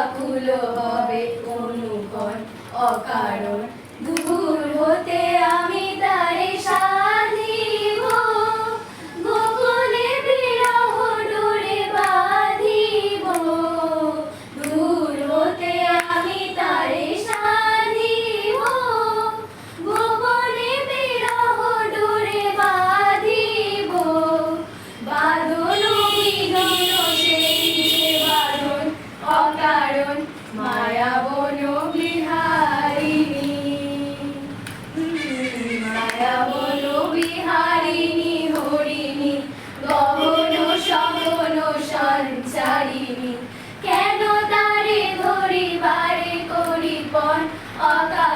ব্যাকুল হবে অনুকণ অকারণ দূর হতে আমি তারে সাধিব গোপনে বিরহ ডোরে বাঁধিব দূর হতে আমি তারে সাধিব গোপনে বিরহ ডোরে বাঁধিব বাঁধন বিধন সেই যে বাঁধন অকারণ মায়া বন বিহারিণী মায়া বন বিহারিণী হরিণী গহন সহন সঞ্চারিণী কেন তারে ধরিবারে করিপন অকারণ